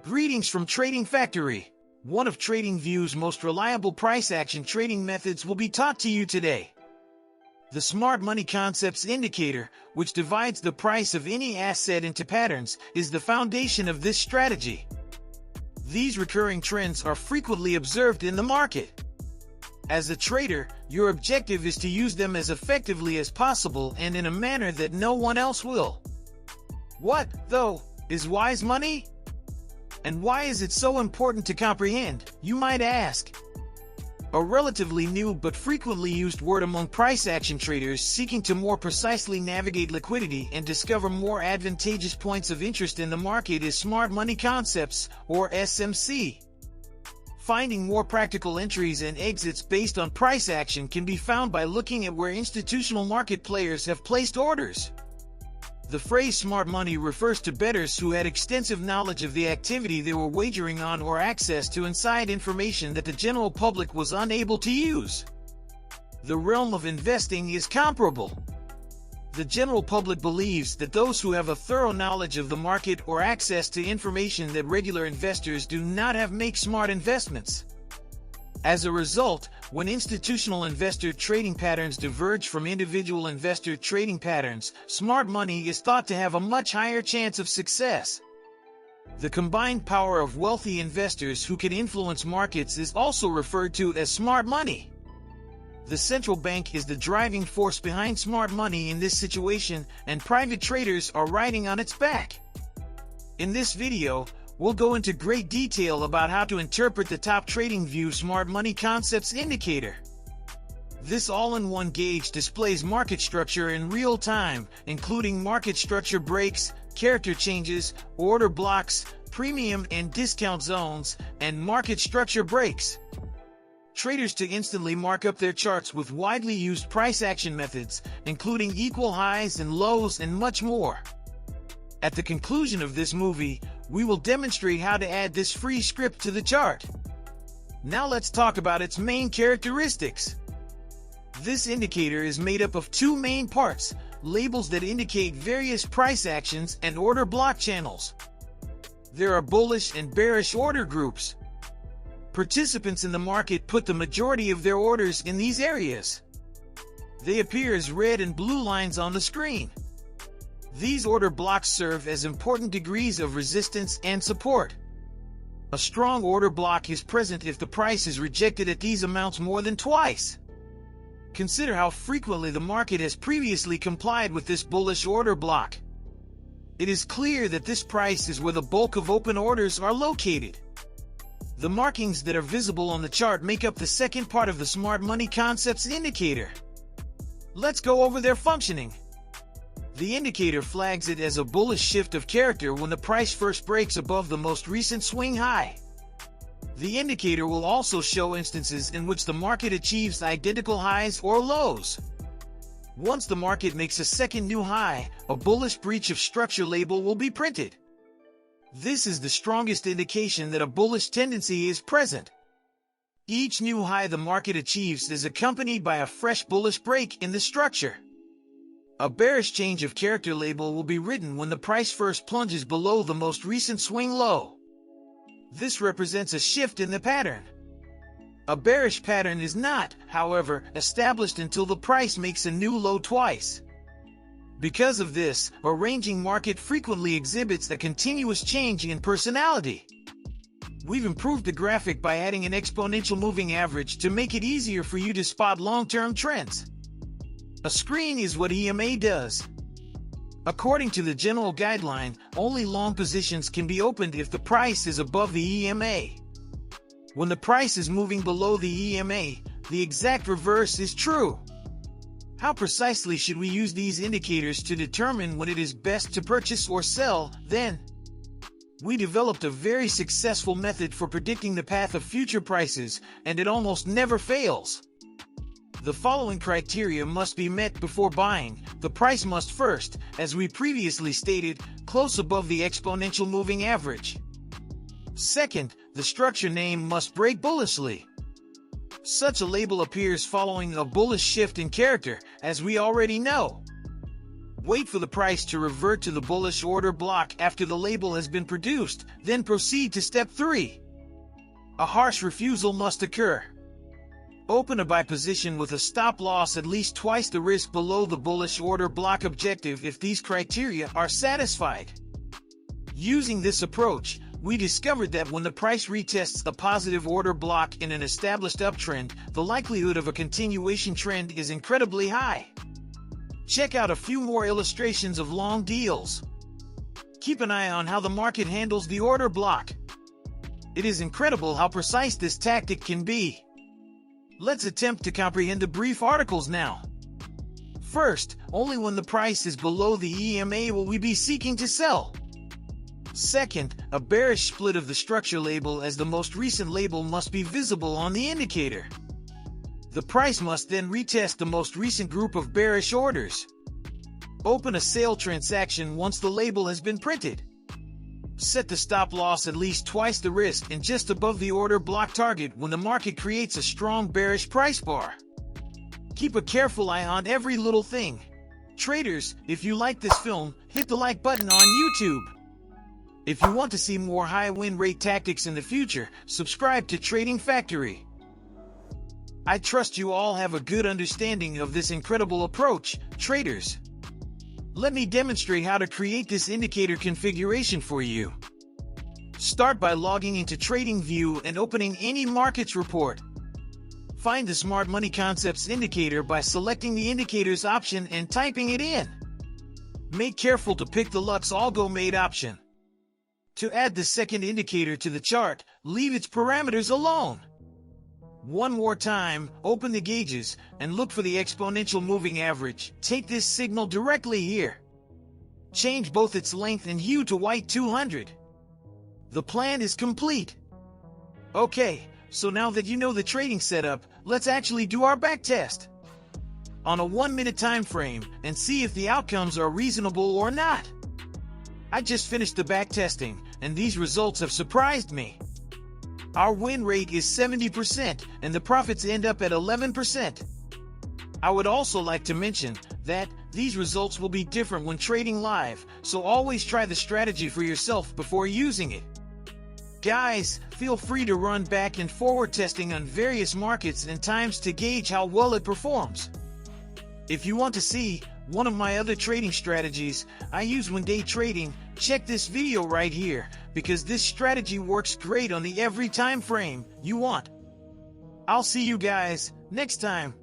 Greetings from Trading Factory. One of TradingView's most reliable price action trading methods will be taught to you today. The Smart Money Concepts indicator, which divides the price of any asset into patterns, is the foundation of this strategy. These recurring trends are frequently observed in the market. As a trader, your objective is to use them as effectively as possible and in a manner that no one else will. What, though, is wise money? And why is it so important to comprehend, you might ask? A relatively new but frequently used word among price action traders seeking to more precisely navigate liquidity and discover more advantageous points of interest in the market is Smart Money Concepts, or SMC. Finding more practical entries and exits based on price action can be found by looking at where institutional market players have placed orders. The phrase smart money refers to bettors who had extensive knowledge of the activity they were wagering on or access to inside information that the general public was unable to use. The realm of investing is comparable. The general public believes that those who have a thorough knowledge of the market or access to information that regular investors do not have make smart investments. As a result, when institutional investor trading patterns diverge from individual investor trading patterns, smart money is thought to have a much higher chance of success. The combined power of wealthy investors who can influence markets is also referred to as smart money. The central bank is the driving force behind smart money in this situation, and private traders are riding on its back. In this video, we'll go into great detail about how to interpret the top TradingView Smart Money Concepts indicator. This all-in-one gauge displays market structure in real time, including market structure breaks, character changes, order blocks, premium and discount zones, and market structure breaks. Traders to instantly mark up their charts with widely used price action methods, including equal highs and lows and much more. At the conclusion of this movie, we will demonstrate how to add this free script to the chart. Now let's talk about its main characteristics. This indicator is made up of two main parts, labels that indicate various price actions and order block channels. There are bullish and bearish order groups. Participants in the market put the majority of their orders in these areas. They appear as red and blue lines on the screen. These order blocks serve as important degrees of resistance and support. A strong order block is present if the price is rejected at these amounts more than twice. Consider how frequently the market has previously complied with this bullish order block. It is clear that this price is where the bulk of open orders are located. The markings that are visible on the chart make up the second part of the Smart Money Concepts indicator. Let's go over their functioning. The indicator flags it as a bullish shift of character when the price first breaks above the most recent swing high. The indicator will also show instances in which the market achieves identical highs or lows. Once the market makes a second new high, a bullish breach of structure label will be printed. This is the strongest indication that a bullish tendency is present. Each new high the market achieves is accompanied by a fresh bullish break in the structure. A bearish change of character label will be written when the price first plunges below the most recent swing low. This represents a shift in the pattern. A bearish pattern is not, however, established until the price makes a new low twice. Because of this, a ranging market frequently exhibits a continuous change in personality. We've improved the graphic by adding an exponential moving average to make it easier for you to spot long-term trends. A screen is what EMA does. According to the general guideline, only long positions can be opened if the price is above the EMA. When the price is moving below the EMA, the exact reverse is true. How precisely should we use these indicators to determine when it is best to purchase or sell, then? We developed a very successful method for predicting the path of future prices, and it almost never fails. The following criteria must be met before buying. The price must first, as we previously stated, close above the exponential moving average. Second, the structure name must break bullishly. Such a label appears following a bullish shift in character, as we already know. Wait for the price to revert to the bullish order block after the label has been produced, then proceed to step 3. A harsh refusal must occur. Open a buy position with a stop loss at least twice the risk below the bullish order block objective if these criteria are satisfied. Using this approach, we discovered that when the price retests the positive order block in an established uptrend, the likelihood of a continuation trend is incredibly high. Check out a few more illustrations of long deals. Keep an eye on how the market handles the order block. It is incredible how precise this tactic can be. Let's attempt to comprehend the brief articles now. First, only when the price is below the EMA will we be seeking to sell. Second, a bearish split of the structure label as the most recent label must be visible on the indicator. The price must then retest the most recent group of bearish orders. Open a sale transaction once the label has been printed. Set the stop loss at least twice the risk and just above the order block target when the market creates a strong bearish price bar. Keep a careful eye on every little thing. Traders, if you like this film, hit the like button on YouTube. If you want to see more high win rate tactics in the future, subscribe to Trading Factory. I trust you all have a good understanding of this incredible approach, traders. Let me demonstrate how to create this indicator configuration for you. Start by logging into TradingView and opening any markets report. Find the Smart Money Concepts indicator by selecting the indicators option and typing it in. Make careful to pick the Lux Algo made option. To add the second indicator to the chart, leave its parameters alone. One more time, open the gauges and look for the exponential moving average. Take this signal directly here. Change both its length and hue to white 200. The plan is complete. Okay, so now that you know the trading setup, let's actually do our backtest on a 1-minute time frame and see if the outcomes are reasonable or not. I just finished the backtesting, and these results have surprised me. Our win rate is 70%, and the profits end up at 11%. I would also like to mention that these results will be different when trading live, so always try the strategy for yourself before using it. Guys, feel free to run back and forward testing on various markets and times to gauge how well it performs. If you want to see one of my other trading strategies I use when day trading, check this video right here, because this strategy works great on the every time frame you want. I'll see you guys next time.